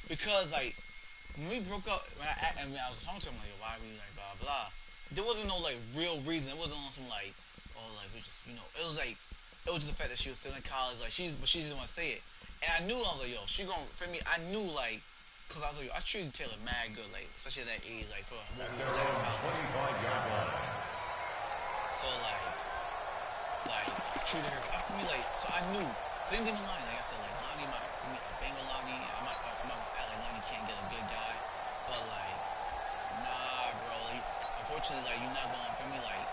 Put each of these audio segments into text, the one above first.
because like when we broke up, I was talking to him like, why we like blah blah. There wasn't no like real reason. It wasn't on some like, oh like we just It was like it was just the fact that she was still in college. Like she didn't want to say it, and I knew I was like, yo, she gonna for me. I knew like. Cause I was like, I treated Taylor mad good, like especially at that age, like for what we was at in college. So like treated her. I mean, like so I knew. Same thing with Lonnie. Like I said, like Lonnie, for me, I bang with Lonnie. I'm not gonna act like Lonnie can't get a good guy, but like, nah, bro. Like, unfortunately, like you're not going for me, like,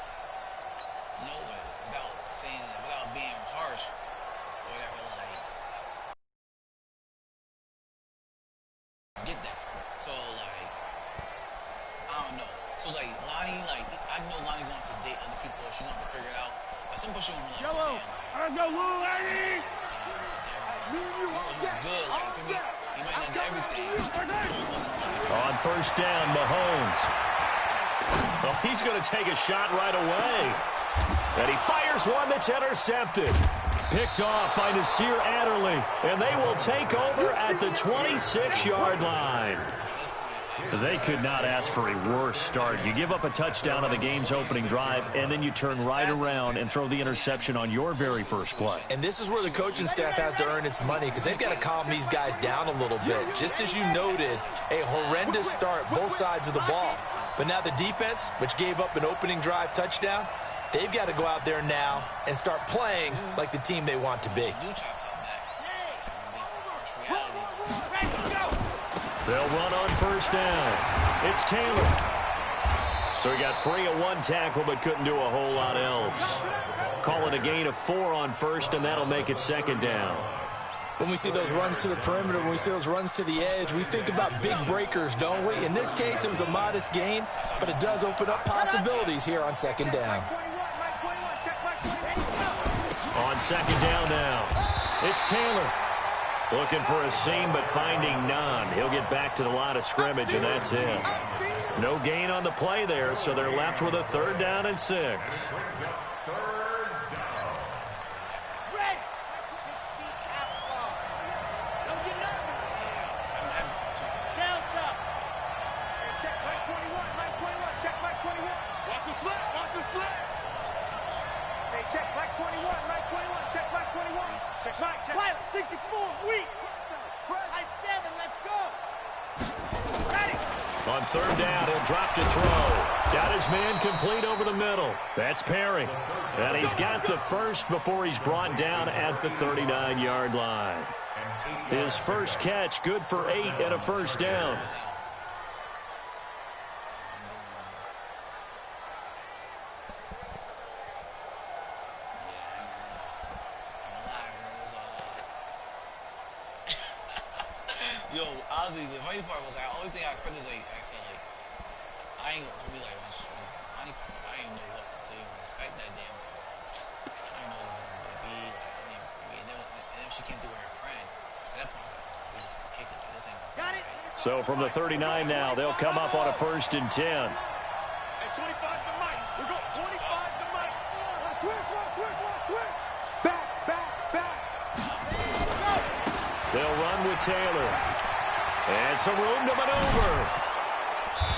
like, without saying, without being harsh or whatever, like. Get that. So like I don't know. So like Lonnie, like I know Lonnie going to date other people. She going to figure it out. At some point she going to be like, Yellow. I go, little lady. You good. Like for me, he might not do everything. On first down, Mahomes. Well, he's going to take a shot right away. And he fires one that's intercepted. Picked off by Nasir Adderley, and they will take over at the 26-yard line. They could not ask for a worse start. You give up a touchdown on the game's opening drive, and then you turn right around and throw the interception on your very first play. And this is where the coaching staff has to earn its money because they've got to calm these guys down a little bit. Just as you noted, a horrendous start, both sides of the ball. But now the defense, which gave up an opening drive touchdown, they've got to go out there now and start playing like the team they want to be. They'll run on first down. It's Taylor. So he got free of one tackle but couldn't do a whole lot else. Call it a gain of 4 on first, and that'll make it second down. When we see those runs to the perimeter, when we see those runs to the edge, we think about big breakers, don't we? In this case, it was a modest gain, but it does open up possibilities here on second down. On second down now, it's Taylor. Looking for a seam, but finding none. He'll get back to the line of scrimmage, and that's it. No gain on the play there, so they're left with a 3rd down and 6. On 3rd down, he'll drop to throw. Got his man complete over the middle. That's Perry. And he's got the first before he's brought down at the 39-yard line. His first catch, good for 8 and a first down. Yo, honestly, the funny part was, like, the only thing I expected, like I said, like, I ain't gonna be like, I ain't know what to even expect that damn. I didn't know it was gonna be like, and then she came through with her friend. At that point, we just gonna kick it. Like, this ain't gonna be right. So from the 39 now, they'll come up on a 1st and 10. Hey, 25 to Mike. We go 25 to Mike. Switch. Back. They'll run with Taylor. And some room to maneuver.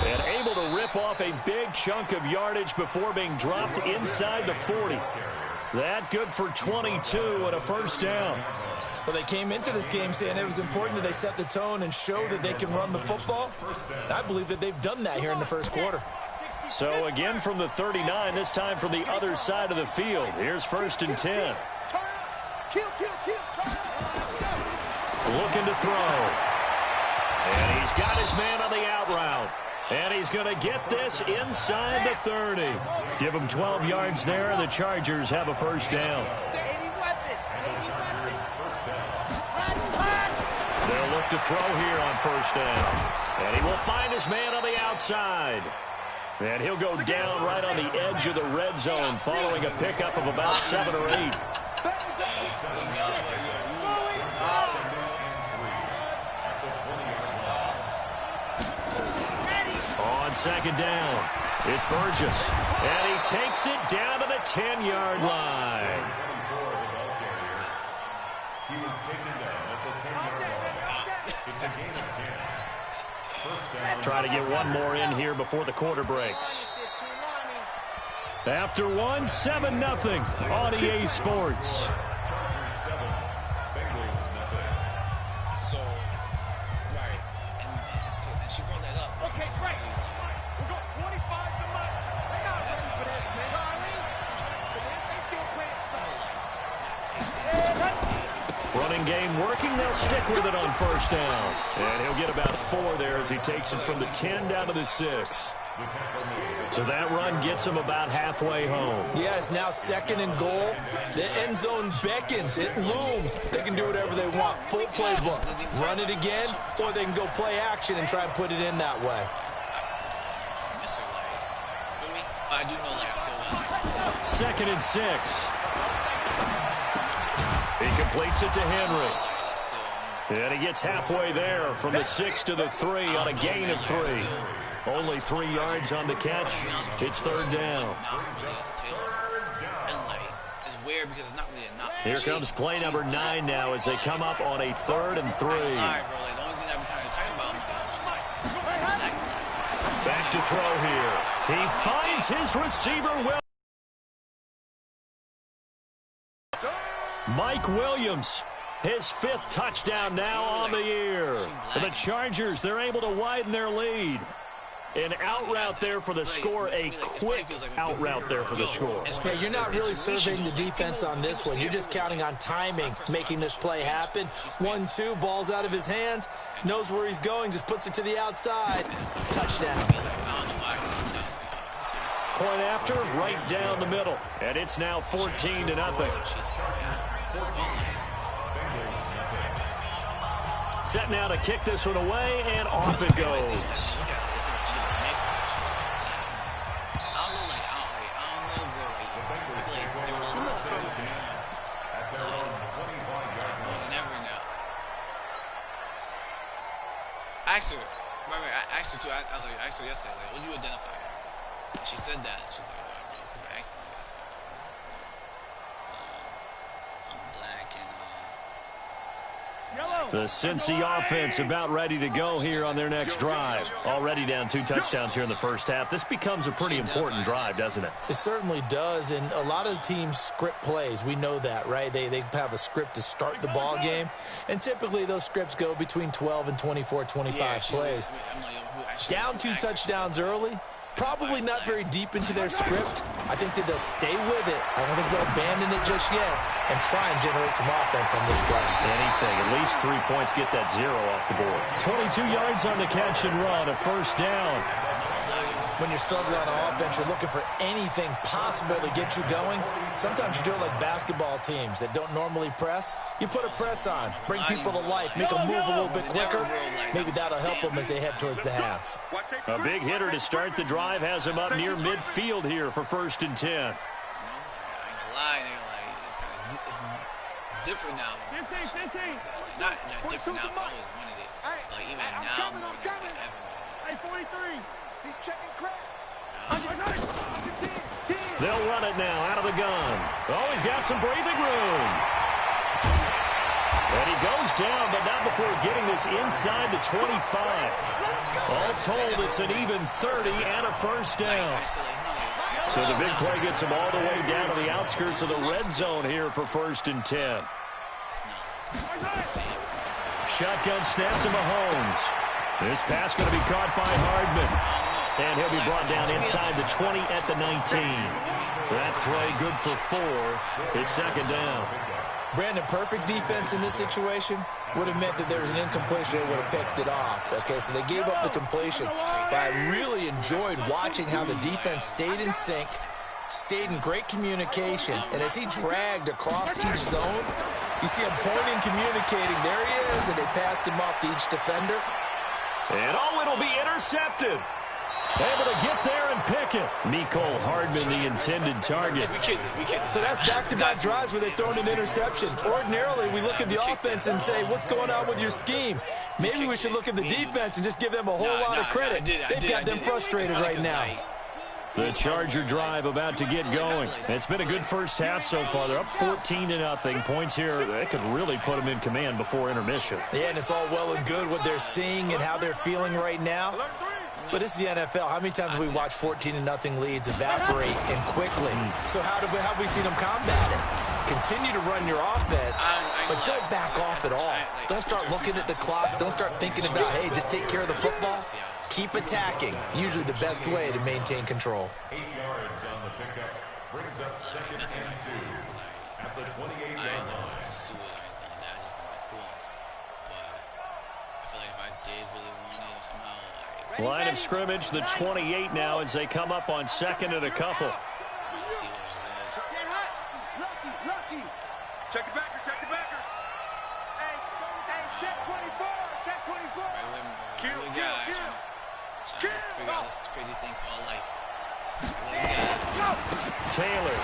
And able to rip off a big chunk of yardage before being dropped inside the 40. That good for 22 and a first down. Well, they came into this game saying it was important that they set the tone and show that they can run the football. I believe that they've done that here in the first quarter. So again from the 39, this time from the other side of the field. Here's 1st and 10. Looking to throw. And he's got his man on the out route. And he's going to get this inside the 30. Give him 12 yards there, and the Chargers have a first down. They'll look to throw here on first down. And he will find his man on the outside. And he'll go down right on the edge of the red zone following a pickup of about 7 or 8. On second down, it's Burgess. And he takes it down to the 10-yard line. He was taken down at the 10-yard line. Try to get one more in here before the quarter breaks. After one, 7-0 on EA Sports. So, right, and she brought that up. Okay, great. We got 25 to match. They're not ready for this, man. Charlie, they still playing safe. Running game working. They'll stick with it on first down. And he'll get about 4 there as he takes it from the 10 down to the 6. So that run gets him about halfway home. Yeah, it's now 2nd and goal. The end zone beckons. It looms. They can do whatever they want. Full playbook. Run it again, or they can go play action and try and put it in that way. I do know, I still 2nd and 6. He completes it to Henry. And he gets halfway there from the 6 to the 3 on a gain of 3. Only 3 yards on the catch. It's 3rd down. Here comes play number 9 now as they come up on a 3rd and 3. Back to throw here. He finds his receiver well. Mike Williams, his 5th touchdown now on the year. For the Chargers, they're able to widen their lead. An out route there for the score, a quick out route there for the score. Yeah, you're not really surveying the defense on this one. You're just counting on timing, making this play happen. 1-2, ball's out of his hands, knows where he's going, just puts it to the outside. Touchdown. Point after, right down the middle. And it's now 14-0. Set now to kick this one away, and off it goes. I asked her too. I asked her yesterday, like, what do you identify as? And she said that. She's like, people ask me, I said, I'm black and The Cincy offense about ready to go here on their next drive. Already down 2 touchdowns here in the first half. This becomes a pretty important drive, doesn't it? It certainly does, and a lot of teams script plays. We know that, right? They have a script to start the ball game, and typically those scripts go between 12 and 24, 25 plays. Down 2 touchdowns early, probably not very deep into their script. I think that they'll stay with it. I don't think they'll abandon it just yet and try and generate some offense on this drive. Anything. At least 3 points get that 0 off the board. 22 yards on the catch and run, a first down. When you're struggling on offense, you're looking for anything possible to get you going. Sometimes you do it like basketball teams that don't normally press. You put a press on, bring people to life, make them move a little bit quicker. Maybe that'll help them as they head towards the half. A big hitter to start the drive has him up near midfield here for 1st and 10. I ain't gonna lie, it's different now. Not different now, I always wanted it. Like, even now, more than ever. Hey, 43. He's checking crap. They'll run it now out of the gun. Oh, he's got some breathing room. And he goes down, but not before getting this inside the 25. All told, it's an even 30 and a first down. So the big play gets him all the way down to the outskirts of the red zone here for 1st and 10. Shotgun snap to Mahomes. This pass going to be caught by Hardman. And he'll be brought down inside the 20 at the 19. That throw good for 4. It's 2nd down. Brandon, perfect defense in this situation would have meant that there was an incompletion. They would have picked it off. Okay, so they gave up the completion. But I really enjoyed watching how the defense stayed in sync, stayed in great communication. And as he dragged across each zone, you see him pointing, communicating. There he is, and they passed him off to each defender. And it'll be intercepted. Able to get there and pick it. Mecole Hardman, the intended target. So that's back-to-back drives where they throw an interception. Ordinarily, we look at the offense and say, what's going on with your scheme? Maybe we should look at the defense and just give them a whole lot of credit. They've got them frustrated right now. The Charger drive about to get going. It's been a good first half so far. They're up 14-0. Points here, they could really put them in command before intermission. Yeah, and it's all well and good what they're seeing and how they're feeling right now. But it's the NFL. How many times have we watched 14-0 leads evaporate and quickly? So how have we seen them combat it? Continue to run your offense, but don't back off at all. Don't start looking at the clock. Don't start thinking about, hey, just take care of the football. Keep attacking. Usually the best way to maintain control. 8 yards on the pickup. Brings up 2nd and 2 at the 28-yard line. Line of scrimmage, the 28 now as they come up on 2nd and a couple. Check the backer, check the backer. Hey, check 24, check 24. Kill. Figure out this crazy thing called life. Taylor.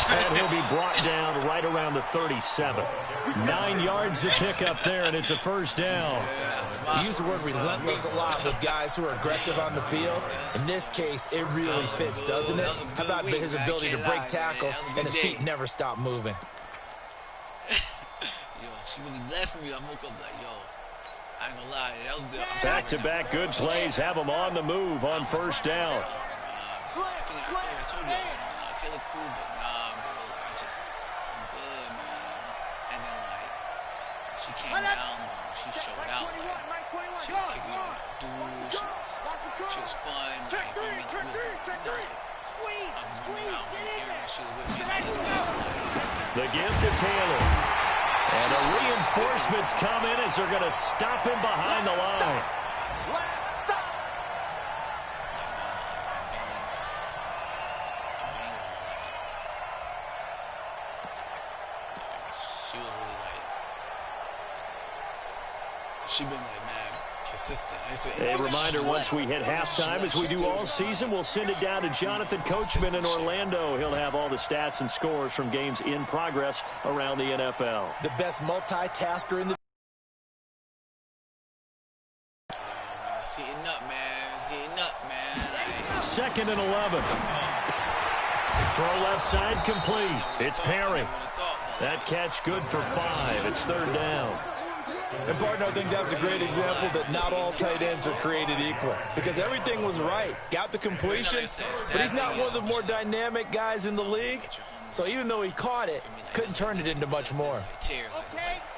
And he'll be brought down right around the 37. 9 yards to pick up there, and it's a first down. We use the word relentless a lot with guys who are aggressive on the field. In this case, it really fits, doesn't it? How about his ability to break tackles and his feet never stop moving? Yo, she really blessed me. I woke up like, yo, I ain't gonna lie. That was good. Back-to-back good plays have them on the move on first down. I told you, Taylor cool, but nah, bro. I'm good, man. And then, like, she came down, bro. She showed out, like, she was kicking me with dudes. She was fun. Like, I mean, I was running out from the area. She was with me. The gift to Taylor. And the reinforcements come in as they're going to stop him behind the line. She's been like mad consistent. A reminder, once we hit halftime, as we do all season, we'll send it down to Jonathan Coachman in Orlando. He'll have all the stats and scores from games in progress around the NFL. The best multitasker in the... It's heating up, man. It's heating up, man. Like... 2nd and 11. Throw left side complete. It's Perry. That catch good for 5. It's 3rd down. And, partner, I think that's a great example that not all tight ends are created equal. Because everything was right. Got the completion, but he's not one of the more dynamic guys in the league. So even though he caught it, couldn't turn it into much more. Okay,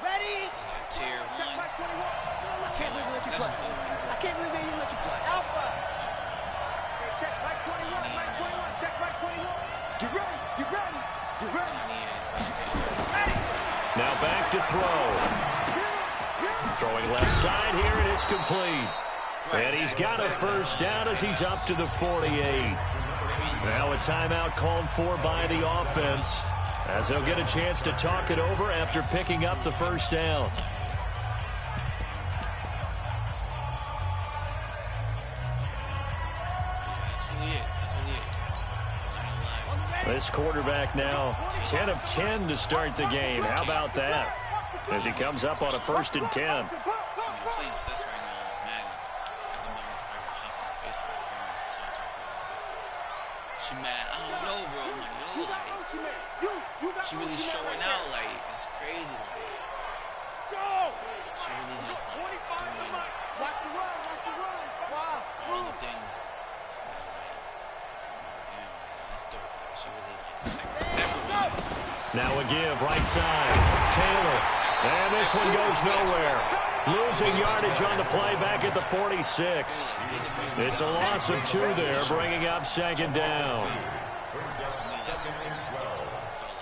ready? Tier 1. I can't believe they let you play. I can't believe they even let you play. Alpha. Check Mike 21, Mike 21, check Mike 21. Get ready, get ready, get ready. Ready. Now back to throw. Throwing left side here, and it's complete. And he's got a first down as he's up to the 48. Now a timeout called for by the offense, as they'll get a chance to talk it over after picking up the first down. This quarterback now 10 of 10 to start the game. How about that? As he comes up on a 1st and 10. She mad. I don't know, bro. I'm like, yo, like, she really showing out. Like, it's crazy. Like, she really just like doing all the things that, like, damn, that's dope. Like, she really like now a give right side. Taylor. And this one goes nowhere. Losing yardage on the play back at the 46. It's a loss of 2 there, bringing up 2nd down.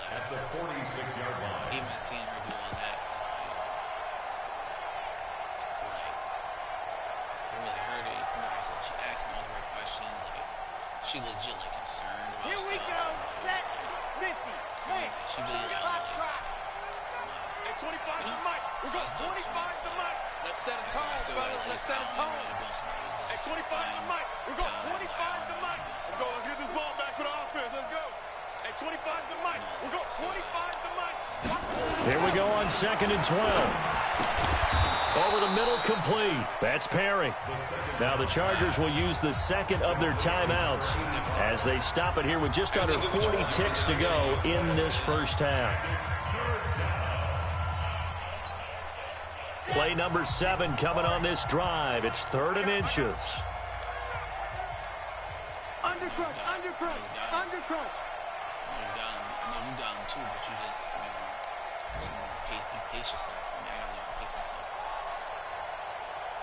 At the 46-yard line. Even seeing her do all that, it's like from what I heard it, from what I said, she asking all the right questions. Like, she legit like concerned about Here stuff. we go. Set 50. Play. She really like. 25 to Mike. We're going 25 to Mike. Let's set a tone, fellas. Let's set a tone. At 25 to Mike. We're going 25 to Mike. Let's go. Let's get this ball back for the offense. Let's go. At 25 to Mike. We're going 25 to Mike. Here we go on 2nd and 12. Over the middle, complete. That's Perry. Now the Chargers will use the second of their timeouts as they stop it here with just under 40 ticks to go in this first half. Play number 7 coming on this drive. It's 3rd and inches. Undercrunch, undercrunch, undercrunch. I know you got him too, but you just, pace yourself. I gotta learn to pace myself.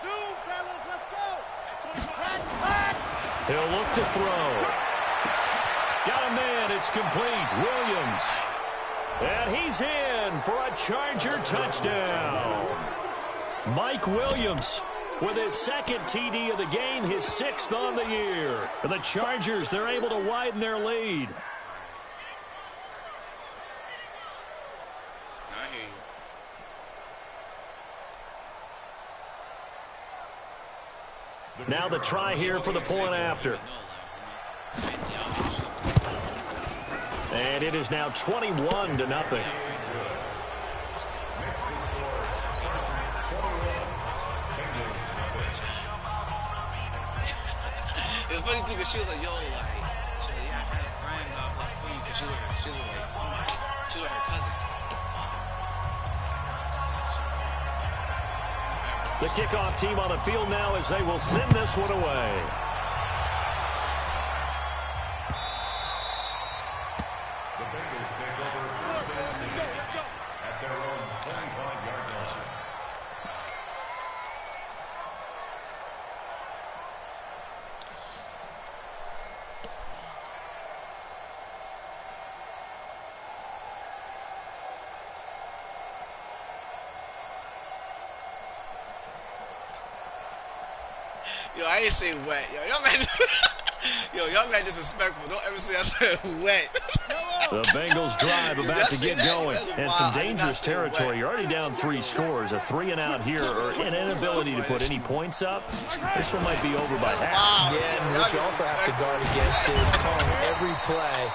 Two, fellas, let's go. He'll look to throw. Got a man. It's complete. Williams. And he's in for a Charger touchdown. Mike Williams with his second TD of the game, his 6th on the year. For the Chargers, they're able to widen their lead. I hear you. Now the try here for the point after. And it is now 21-0. It's funny too, because she was like, yo, like, she's like, yeah, I had a friend, blah, blah, for you, because she was like somebody, she was her cousin. The kickoff team on the field now as they will send this one away. The Bengals take over first down at their own 25-yard line. Yo, I ain't say wet. Y'all mad disrespectful. Don't ever say I said wet. The Bengals drive about to get going. And some dangerous territory. You're already down 3 scores. A 3-and-out here or an inability to put any points up. This one might be over by half. Yeah, and what you also have to guard against is calling every play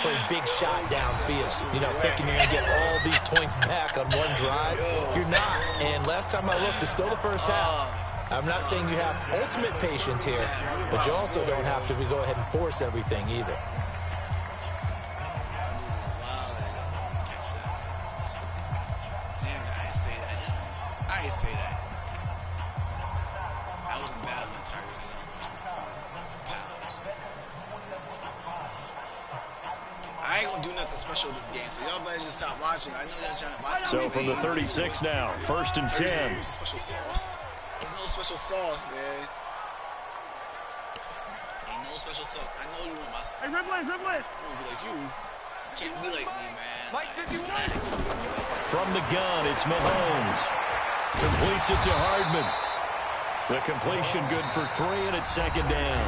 for a big shot downfield. You know, thinking you're going to get all these points back on one drive. You're not. And last time I looked, it's still the first half. I'm not saying you have ultimate patience here, but you also don't have to go ahead and force everything either. I ain't say that. I wasn't bad when Tigers I ain't gonna do nothing special this game, so y'all better just stop watching. I know y'all trying to watch. So from the 36 now, 1st and 10. Special sauce. There's no special sauce, man. Ain't no special sauce. I know you want my. Hey, Ripley, Ripley. I want to be like you. Can't be like me, man. Mike 51. From the gun, it's Mahomes. Completes it to Hardman. The completion good for 3, and it's 2nd down.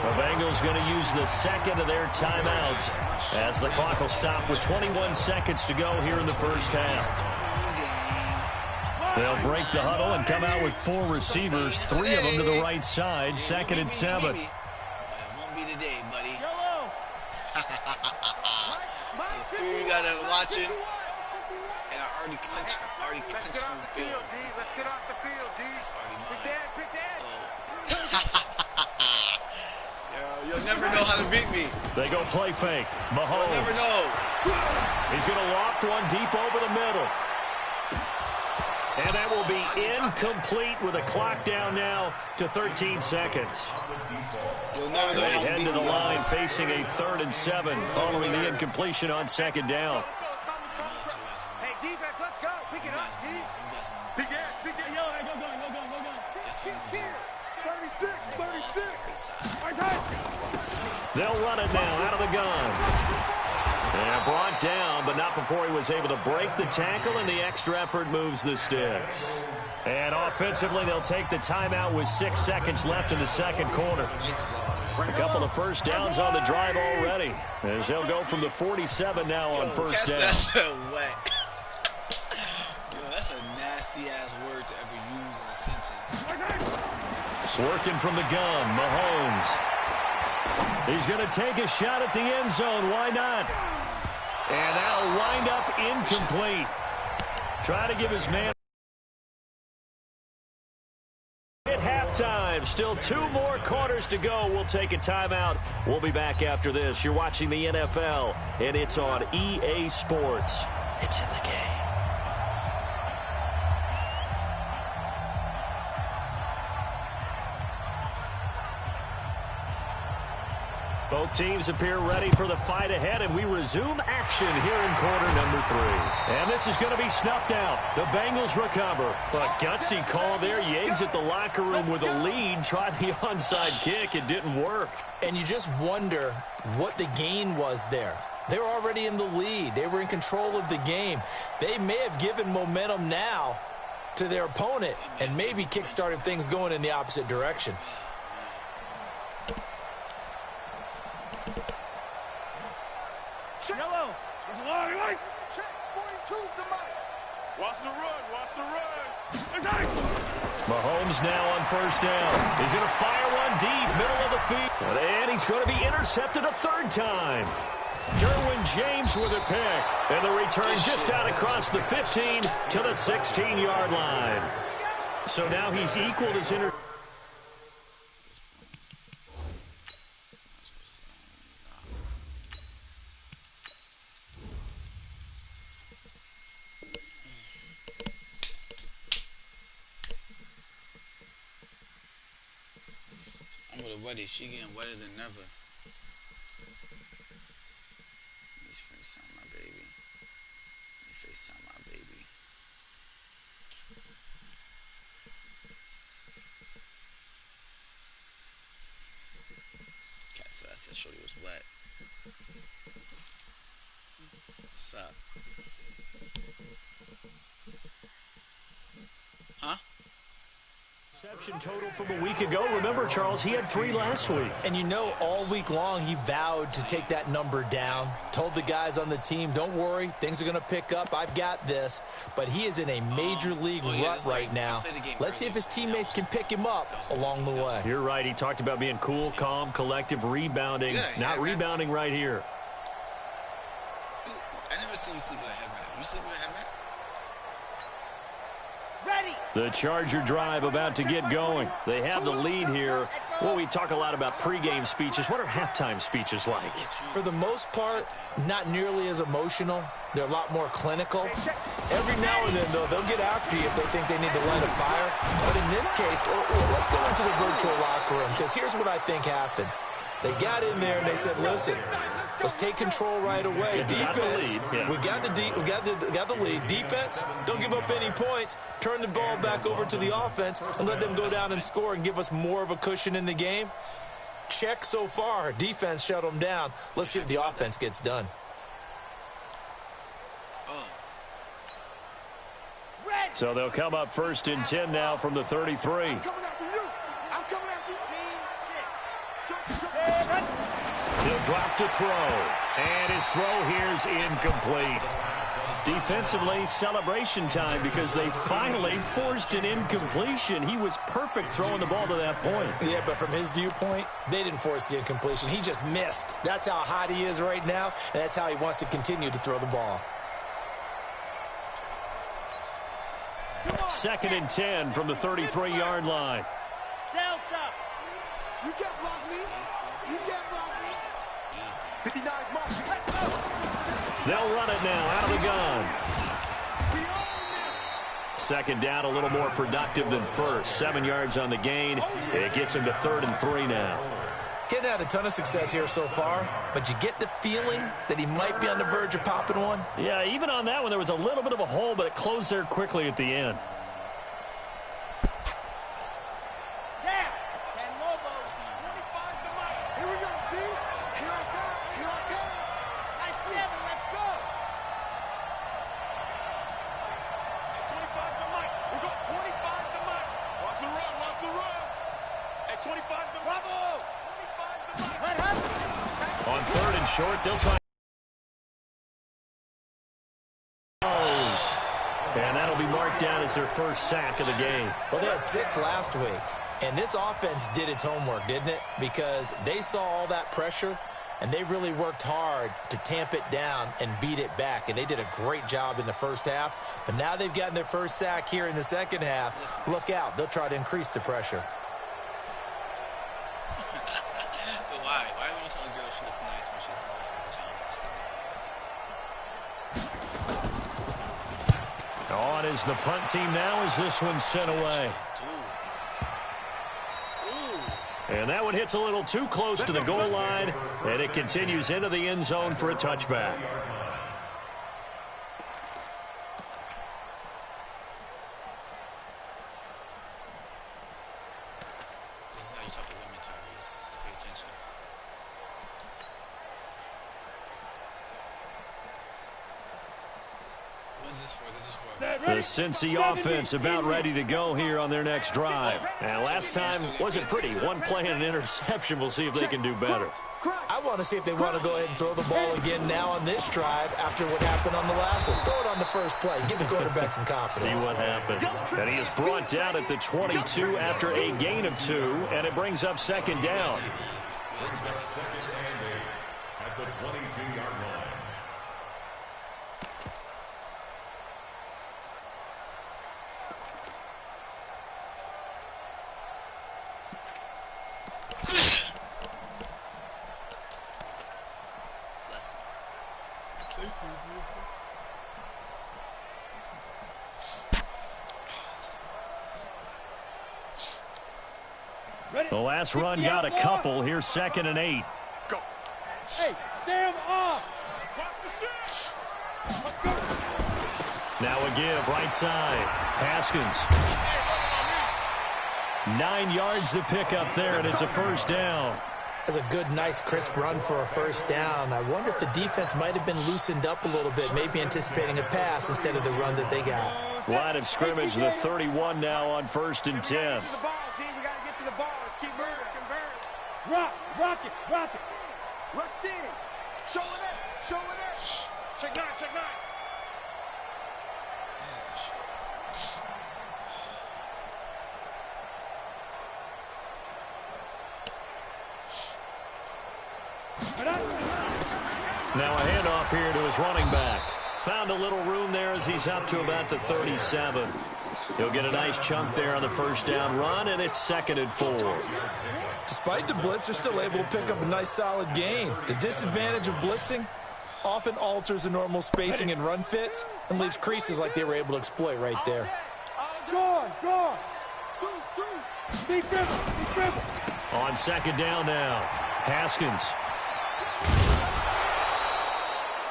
The Bengals going to use the second of their timeouts as the clock will stop with 21 seconds to go here in the first half. They'll break the huddle and come out with 4 receivers, 3 of them to the right side, 2nd and 7. It won't be today, buddy. So 3 you got to watch it. And I already clinched home field. Let's get off the field, D. That's already mine. Pick that. So, you'll never know how to beat me. They go play fake. Mahomes. You'll never know. He's going to loft one deep over the middle. And that will be incomplete with a clock down now to 13 seconds. You'll never know They how to head beat to the me. line facing a 3rd and 7 following the incompletion on 2nd down. Hey, defense, let's go. Pick it up, D. Pick it. Yo, go. 36. They'll run it now out of the gun. And brought down, but not before he was able to break the tackle, and the extra effort moves the sticks. And offensively, they'll take the timeout with 6 seconds left in the second quarter. A couple of first downs on the drive already, as they'll go from the 47 now on first down. That's wet. That's a nasty-ass word to ever use in a sentence. Working from the gun, Mahomes. He's going to take a shot at the end zone. Why not? And that'll wind up incomplete. Try to give his man halftime. Still 2 more quarters to go. We'll take a timeout. We'll be back after this. You're watching the NFL, and it's on EA Sports. It's in the game. Both teams appear ready for the fight ahead, and we resume action here in quarter number 3. And this is going to be snuffed out. The Bengals recover. A gutsy call there. You exit the locker room with a lead. Tried the onside kick. It didn't work. And you just wonder what the gain was there. They were already in the lead. They were in control of the game. They may have given momentum now to their opponent and maybe kick-started things going in the opposite direction. Yellow. Check. 42's the mic. Watch the run. Watch the run. Mahomes now on first down. He's going to fire one deep, middle of the field. And he's going to be intercepted a 3rd time. Derwin James with a pick. And the return just out across the 15 to the 16-yard line. So now he's equaled his interception. Wetter. She getting wetter than ever. Let me FaceTime my baby. Let me FaceTime my baby. Okay, so I said shorty was wet. What's up? Huh? Reception total from a week ago. Remember, Charles, he had 3 last week. And you know, all week long, he vowed to take that number down. Told the guys on the team, don't worry, things are going to pick up. I've got this. But he is in a major league rut right now. Let's see if his teammates can pick him up along the way. You're right. He talked about being cool, calm, collective, rebounding. Not rebounding right here. I never seen you sleep with a headband. You sleep with a headband? The Charger drive about to get going. They have the lead here. Well, we talk a lot about pregame speeches. What are halftime speeches like? For the most part, not nearly as emotional. They're a lot more clinical. Every now and then, though, they'll get after you if they think they need to light a fire. But in this case, let's go into the virtual locker room, because here's what I think happened. They got in there and they said, listen, let's take control right away. Defense, we got the lead. Defense, don't give up any points. Turn the ball back over to the offense and let them go down and score and give us more of a cushion in the game. Check so far. Defense shut them down. Let's see if the offense gets done. So they'll come up 1st and 10 now from the 33. He'll drop to throw. And his throw here is incomplete. Defensively, celebration time because they finally forced an incompletion. He was perfect throwing the ball to that point. Yeah, but from his viewpoint, they didn't force the incompletion. He just missed. That's how hot he is right now, and that's how he wants to continue to throw the ball. 2nd and 10 from the 33-yard line. Delta, you can't block me. You can't block me. 59 mark. They'll run it now out of the gun. 2nd down, a little more productive than first. 7 yards on the gain. It gets him to 3rd and 3 now. Getting had a ton of success here so far, but you get the feeling that he might be on the verge of popping one. Yeah, even on that one, there was a little bit of a hole, but it closed there quickly at the end. On 3rd and short, they'll try. And that'll be marked down as their first sack of the game. Well, they had 6 last week. And this offense did its homework, didn't it? Because they saw all that pressure, and they really worked hard to tamp it down and beat it back. And they did a great job in the first half. But now they've gotten their first sack here in the second half. Look out. They'll try to increase the pressure. on is the punt team now as this one's sent away. And that one hits a little too close to the goal line, and it continues into the end zone for a touchback. This is how you talk to women, Tyrese. Just pay attention. When's this for? This is for... The Cincy offense about ready to go here on their next drive. And last time wasn't pretty. One play and an interception. We'll see if they can do better. I want to see if they want to go ahead and throw the ball again now on this drive after what happened on the last one. Throw it on the first play. Give the quarterback some confidence. See what happens. And he is brought down at the 22 after a gain of 2, and it brings up second down. At the 22-yard line. The last run got a couple. Here's 2nd and 8. Go. Hey, Sam off. Now a give, right side. Haskins. 9 yards to pick up there, and it's a first down. That's a good, nice, crisp run for a first down. I wonder if the defense might have been loosened up a little bit, maybe anticipating a pass instead of the run that they got. Line of scrimmage, the 31 now on 1st and 10. Rock it. Let's see it. Show it up. Check 9. Now a handoff here to his running back. Found a little room there as he's up to about the 37. He'll get a nice chunk there on the first down run, and it's 2nd and 4. Despite the blitz, they're still able to pick up a nice, solid gain. The disadvantage of blitzing often alters the normal spacing and run fits and leaves creases like they were able to exploit right there. Go on. Be dribble. On 2nd down now, Haskins.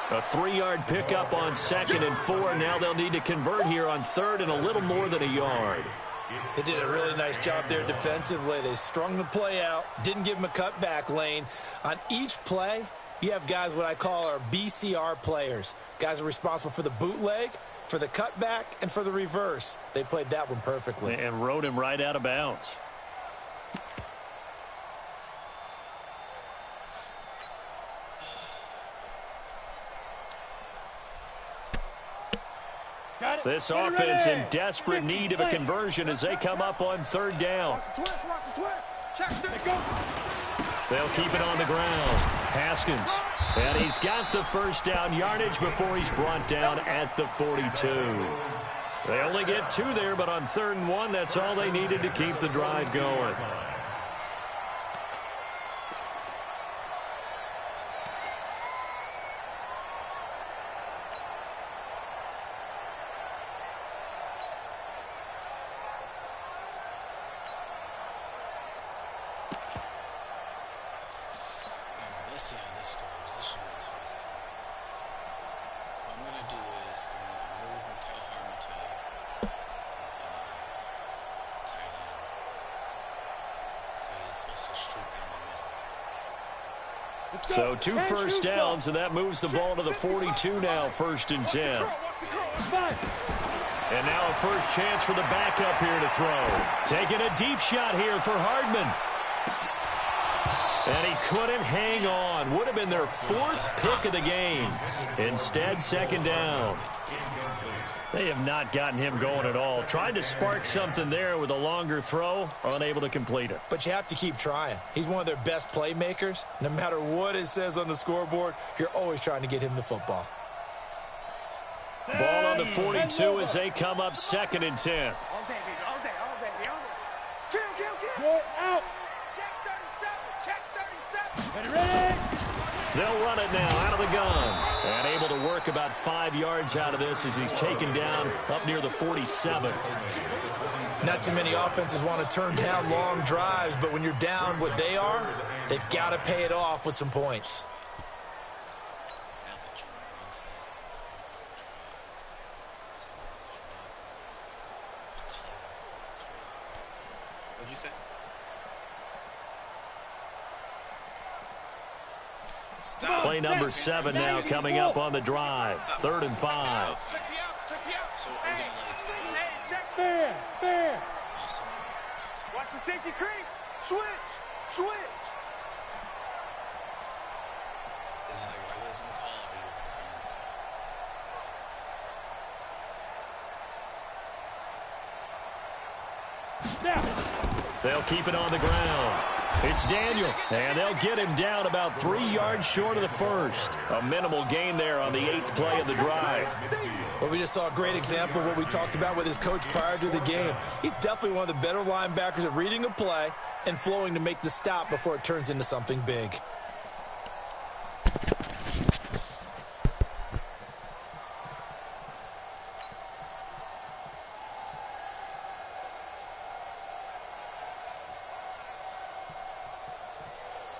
A 3-yard pickup on 2nd and 4. Now they'll need to convert here on 3rd and a little more than a yard. They did a really nice job there defensively. They strung the play out, didn't give them a cutback lane. On each play, you have guys what I call our BCR players. Guys are responsible for the bootleg, for the cutback, and for the reverse. They played that one perfectly. And rode him right out of bounds. This offense in desperate need of a conversion as they come up on 3rd down. They'll keep it on the ground. Haskins. And he's got the first down yardage before he's brought down at the 42. They only get 2 there, but on 3rd and 1, that's all they needed to keep the drive going. Let's see how this goes. This should be interesting. What I'm going to do is I'm going to move Mikael Harmon to tight end. So he's supposed to streak down the middle. So 2 first downs, and that moves the ball to the 42 now, 1st and 10. And now a first chance for the backup here to throw. Taking a deep shot here for Hardman. And he couldn't hang on. Would have been their 4th pick of the game. Instead, 2nd down. They have not gotten him going at all. Tried to spark something there with a longer throw, unable to complete it. But you have to keep trying. He's one of their best playmakers. No matter what it says on the scoreboard, you're always trying to get him the football. Ball on the 42 as they come up 2nd and 10. All day. Kill. Go out. Check 37. Ready. They'll run it now out of the gun. And able to work about 5 yards out of this as he's taken down up near the 47. Not too many offenses want to turn down long drives, but when you're down what they are, they've got to pay it off with some points. What'd you say? Stop. Play number 7 now coming up on the drive. 3rd and 5. So are we gonna Fair. Watch the safety creep. Switch. Is this like a regular Zoom call or are you? They'll keep it on the ground. It's Daniel, and they'll get him down about 3 yards short of the first. A minimal gain there on the 8th play of the drive. Well, we just saw a great example of what we talked about with his coach prior to the game. He's definitely one of the better linebackers at reading a play and flowing to make the stop before it turns into something big.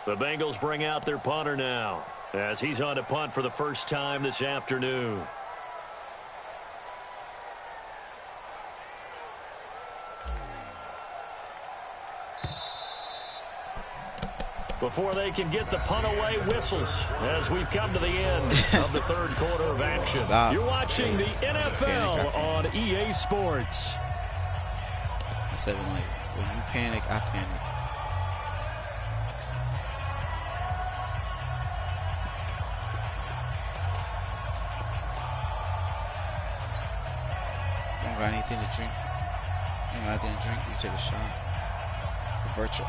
The Bengals bring out their punter now as he's on to punt for the first time this afternoon. Before they can get the punt away, whistles as we've come to the end of the 3rd quarter of action. Stop. You're watching the NFL on EA Sports. I said when you panic, I panic. You don't got anything to drink? You don't got anything to drink? You take a shot. Virtual.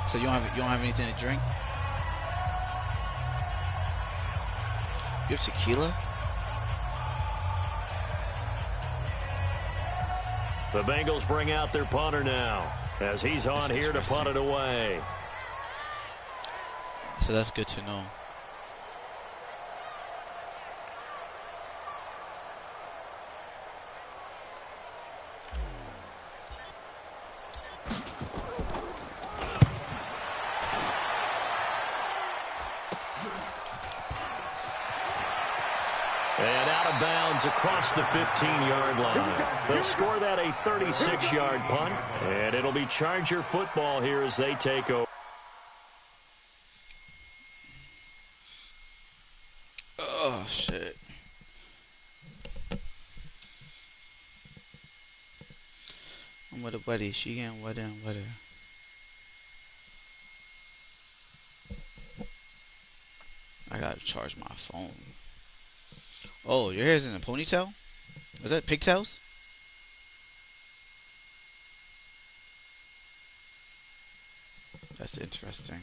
So you don't have anything to drink? You have tequila? The Bengals bring out their punter now as he's on here to punt it away. So that's good to know. And out of bounds across the 15-yard line. They'll score that a 36-yard punt, and it'll be Charger football here as they take over. Oh, shit. I'm with a buddy. She getting wetter and wetter. I gotta charge my phone. Oh, your hair's in a ponytail? Is that pigtails? That's interesting.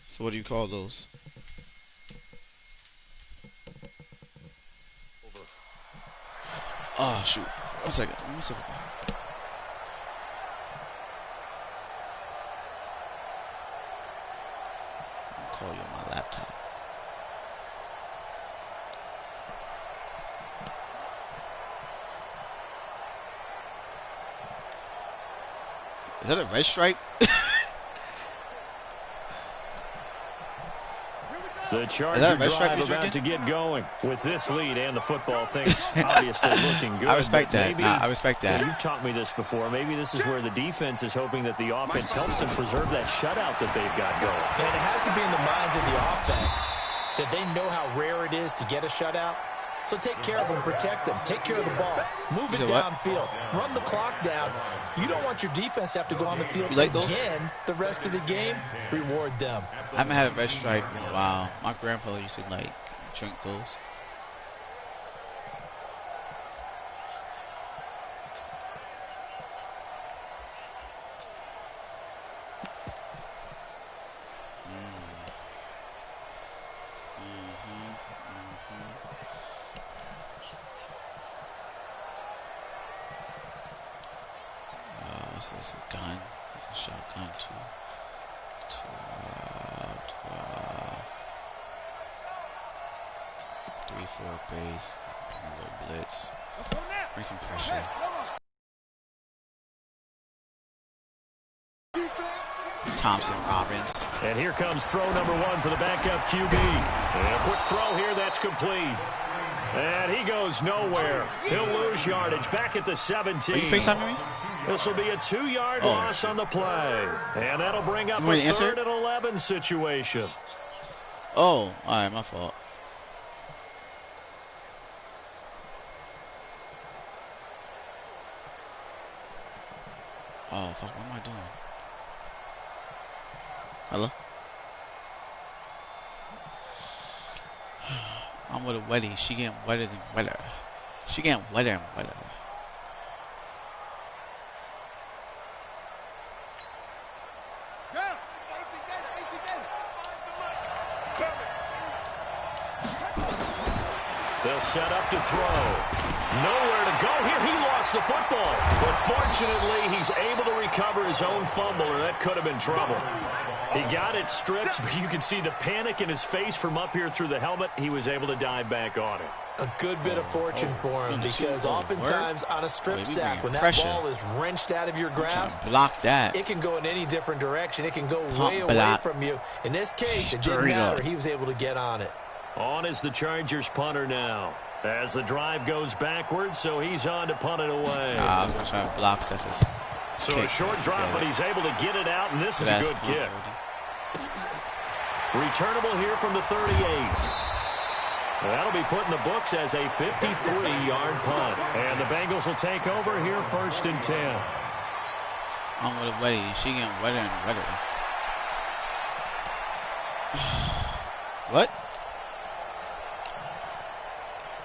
So what do you call those? Oh, shoot. 1 second. 1 second. I'll call you on my laptop. Is that a red stripe? The Charger drive about to get going with this lead and the football things obviously looking good. I respect that. Maybe, I respect that. You've taught me this before. Maybe this is where the defense is hoping that the offense helps them preserve that shutout that they've got going. And it has to be in the minds of the offense that they know how rare it is to get a shutout. So take care of them, protect them, take care of the ball, move it downfield, run the clock down. You don't want your defense to have to go on the field again the rest of the game. Reward them. I haven't had a red stripe in a while. My grandfather used to drink those. It's a gun. It's a shotgun too. 3-4 base. A little blitz. Bring some pressure. Thompson, Robbins. And here comes throw number 1 for the backup QB. And a quick throw here, that's complete. And he goes nowhere. He'll lose yardage back at the 17. Are you FaceTiming me? This will be a 2-yard loss on the play. And that'll bring up a 3rd and 11 situation. Oh, all right, my fault. Oh, fuck, what am I doing? Hello? I'm with a wedding. She getting wetter than wetter. She getting wetter and wetter. They'll set up to throw. Nowhere to go here. He lost the football. But fortunately, he's able to recover his own fumble, or that could have been trouble. He got it stripped, but you can see the panic in his face from up here through the helmet. He was able to dive back on it. A good bit of fortune for him, because oftentimes on a strip sack, when that ball is wrenched out of your grasp, block that. It can go in any different direction. It can go way away from you. In this case, it didn't matter. He was able to get on it. On is the Chargers punter now. As the drive goes backwards, so he's on to punt it away. I'm going to try to block Sesses. So a short drop, but he's able to get it out, and this is a good kick. Returnable here from the 38. That'll be put in the books as a 53-yard punt. And the Bengals will take over here 1st and 10. I'm with a wedding. She getting wetter and wetter. What?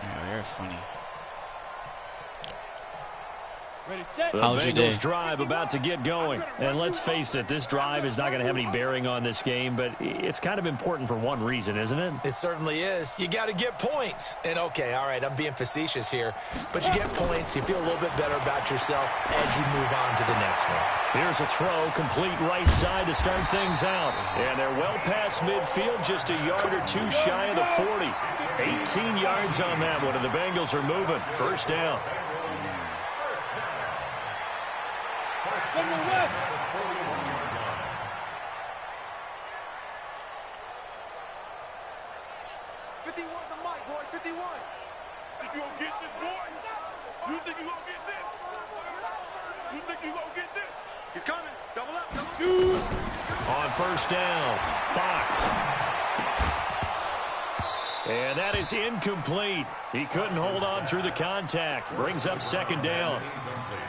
Yeah, you're funny. The Bengals drive about to get going. And let's face it, this drive is not going to have any bearing on this game, but it's kind of important for one reason, isn't it? It certainly is. You got to get points. And, okay, all right, I'm being facetious here, but you get points. You feel a little bit better about yourself as you move on to the next one. Here's a throw, complete right side to start things out. And they're well past midfield, just a yard or two shy of the 40. 18 yards on that one, and the Bengals are moving. 1st down. From the left. 51 the mic, boy, 51. Think you gonna get this, boy? You think you gonna get this? You think you gonna get this? He's coming. Double up. Shoot. On 1st down, Fox. And that is incomplete. He couldn't hold on through the contact. Brings up 2nd down.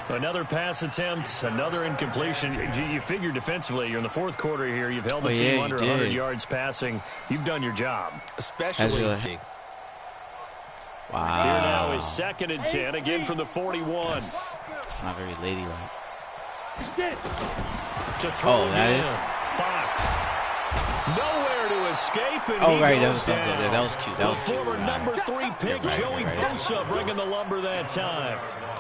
Another pass attempt, another incompletion. You figure defensively, you're in the 4th quarter here. You've held the team under 100 yards passing. You've done your job. Especially. Wow. Here now is 2nd and 10, again from the 41. It's not very ladylike. To throw that is Fox. Nowhere to escape, and right, he that goes down. that was cute. That was cute. Former number 3 pick, Joey Bosa, bringing the lumber that time.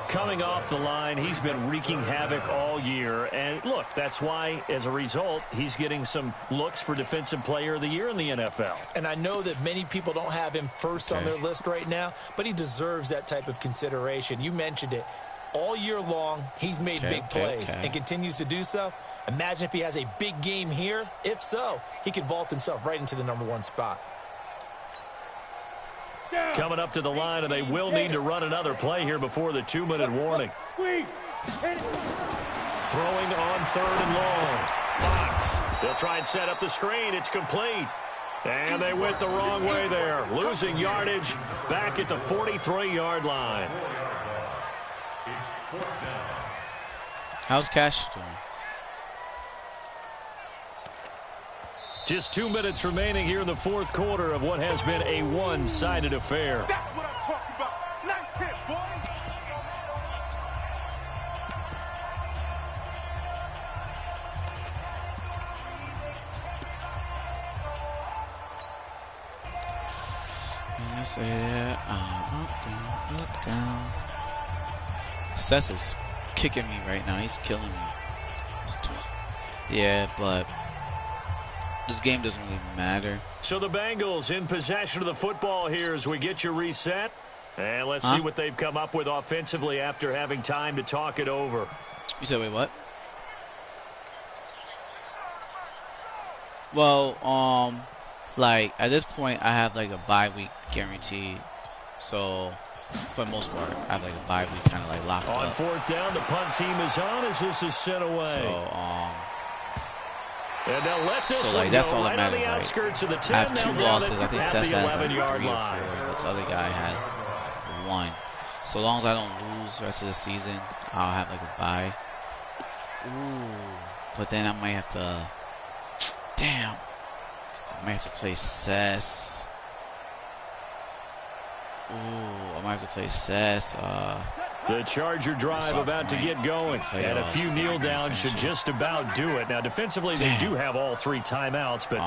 Coming off the line, he's been wreaking havoc all year. And look, that's why, as a result, he's getting some looks for Defensive Player of the Year in the NFL. And I know that many people don't have him first on their list right now, but he deserves that type of consideration. You mentioned it. All year long, he's made big plays and continues to do so. Imagine if he has a big game here. If so, he could vault himself right into the number 1 spot. Coming up to the line, and they will need to run another play here before the 2-minute warning. Throwing on 3rd and long. Fox. They'll try and set up the screen. It's complete. And they went the wrong way there. Losing yardage back at the 43-yard line. How's Cash doing? Just 2 minutes remaining here in the 4th quarter of what has been a one-sided affair. That's what I'm talking about. Nice hit, boy. And I say that up, down. Sess is kicking me right now. He's killing me. Yeah, but This game doesn't really matter. So the Bengals in possession of the football here as we get you reset. And let's see what they've come up with offensively after having time to talk it over. You said, wait, what? Well, like, at this point, I have, like, a bye week guaranteed. So, for the most part, I have, like, a bye week kind of, like, locked up. On fourth down, the punt team is on as this is sent away. So, and they'll let this so like, that's all that right matters. on the outskirts of the 10. I have 2 losses. I think at Seth the has, like, 3 or 4. 11-yard This other guy has 1. So long as I don't lose the rest of the season, I'll have, like, a bye. Ooh. But then I might have to... Damn. I might have to play Cess. Ooh, I might have to play Cess. The Charger drive about to get going. And a few kneel downs should just about do it. Now, defensively, they do have all 3 timeouts, but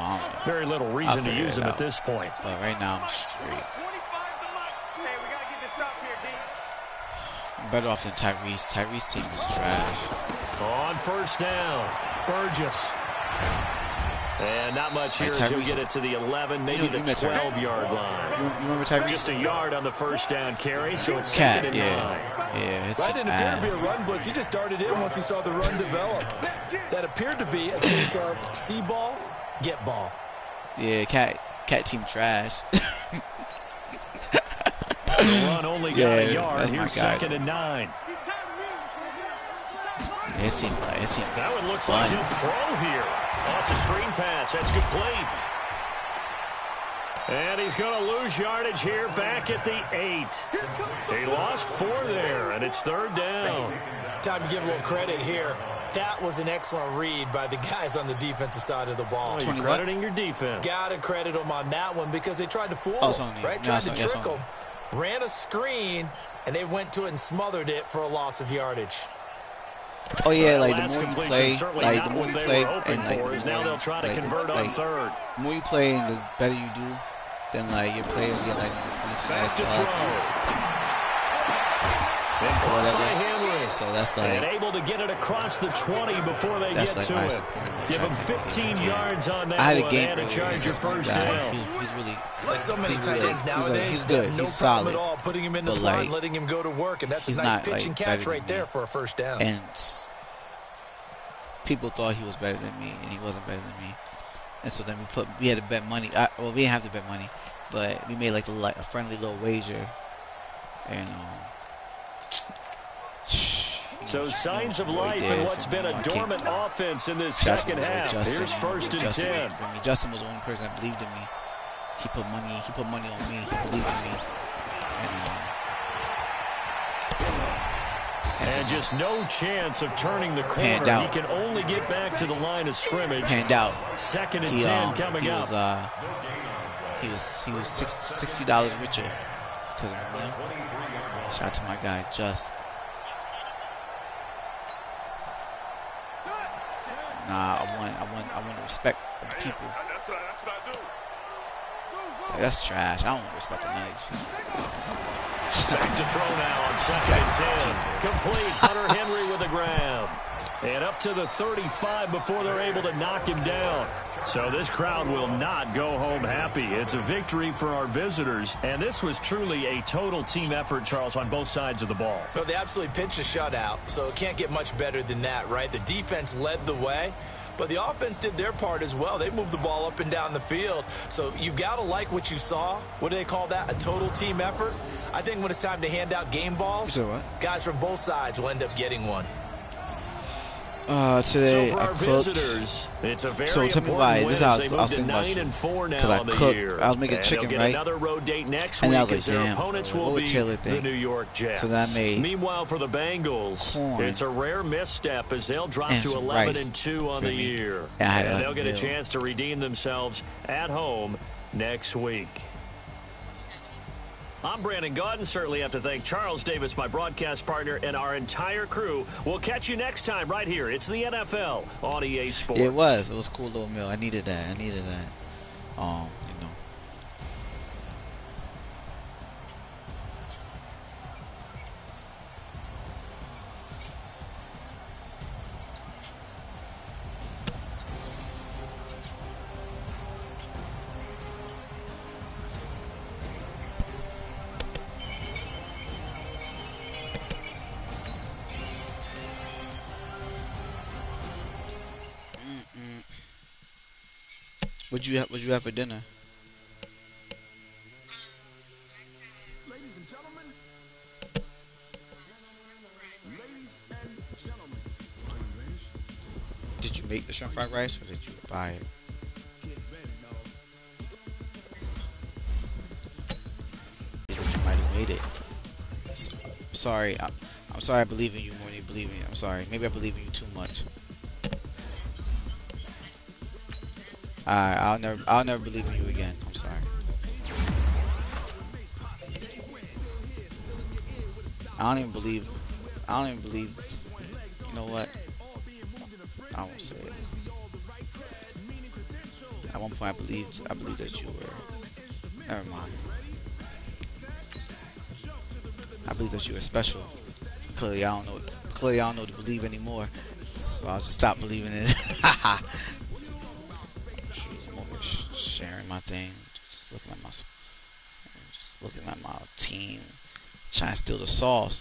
very little reason to use them at this point. But right now, I'm straight. I'm better off than Tyrese. Tyrese team is trash. On first down, Burgess. And not much here as he'll get it to the 11, maybe the 12-yard line. You remember Tyrese? Just a yard on the first down carry, so it's Cat, 2nd and 9. That didn't appear to be a run blitz. He just darted in once he saw the run develop. That appered to be a case of see ball, get ball. Yeah, cat team trash. The run only got a yard. Here's 2nd and 9. Yeah, it seemed that one looks like he'll throw here. Oh, it's a screen pass. That's complete. And he's going to lose yardage here back at the 8. He lost 4 there, and it's 3rd down. Time to give a little credit here. That was an excellent read by the guys on the defensive side of the ball. Oh, you're crediting your defense. Got to credit them on that one because they tried to fool him, right? Tried to trick him. Ran a screen, and they went to it and smothered it for a loss of yardage. Oh yeah, like the more you play, and like now they'll try to convert on 3rd. The more you play and the better you do, then like your players get like more points or whatever. So that's like and able to get it across the 20 before they get like to it. Give him 15 yards on that. I had a game and a Charger first down. He's really like so many tight ends nowadays. He's good. No he's problem solid. At all putting him in the slot, and letting him go to work, and that's a nice pitch and catch right there for a first down. And people thought he was better than me, and he wasn't better than me. And so then we had to bet money. Well, we didn't have to bet money, but we made like a friendly little wager, and so signs of life in what's been a dormant offense in this second half. Here's 1st and 10. Justin was the only person that believed in me. He put money on me. He believed in me. And just no chance of turning the corner. He can only get back to the line of scrimmage. 2nd and 10 coming up. He was $60 richer because of me. Shout out to my guy, Just. Nah, I want to respect people. So that's trash. I don't want to respect the Knights. Back to throw now on 2nd and 10. Complete. Hunter Henry with the grab. And up to the 35 before they're able to knock him down. So this crowd will not go home happy. It's a victory for our visitors. And this was truly a total team effort, Charles, on both sides of the ball. Well, they absolutely pitched a shutout, so it can't get much better than that, right? The defense led the way, but the offense did their part as well. They moved the ball up and down the field. So you've got to like what you saw. What do they call that? A total team effort? I think when it's time to hand out game balls, guys from both sides will end up getting one. Today so for I our cooked. Visitors, it's a very so tell me why. This is how I was thinking about you. Because I cooked. I was making chicken, right? Another road date next and week I was like, their damn, opponents what will would be Taylor think? the New York Jets. So then I made Meanwhile, for the Bengals, corn it's a rare misstep as they'll drop to 11-2 on the year. And they'll get a chance to redeem themselves at home next week. I'm Brandon Gaudin. Certainly have to thank Charles Davis, my broadcast partner, and our entire crew. We'll catch you next time right here. It's the NFL on EA Sports. It was a cool little meal. I needed that. You know. What'd you have for dinner? Did you make the shrimp fried rice or did you buy it? You might have made it. Sorry, I'm sorry I believe in you more than you believe in me. I'm sorry. Maybe I believe in you too much. I'll never believe in you again. I'm sorry. I don't even believe. You know what? I won't say it. At one point, I believed that you were. Never mind. I believe that you were special. Clearly, I don't know. Clearly, I don't know to believe anymore. So I'll just stop believing in it. I'm over here sharing my thing. Just looking at my team, trying to steal the sauce.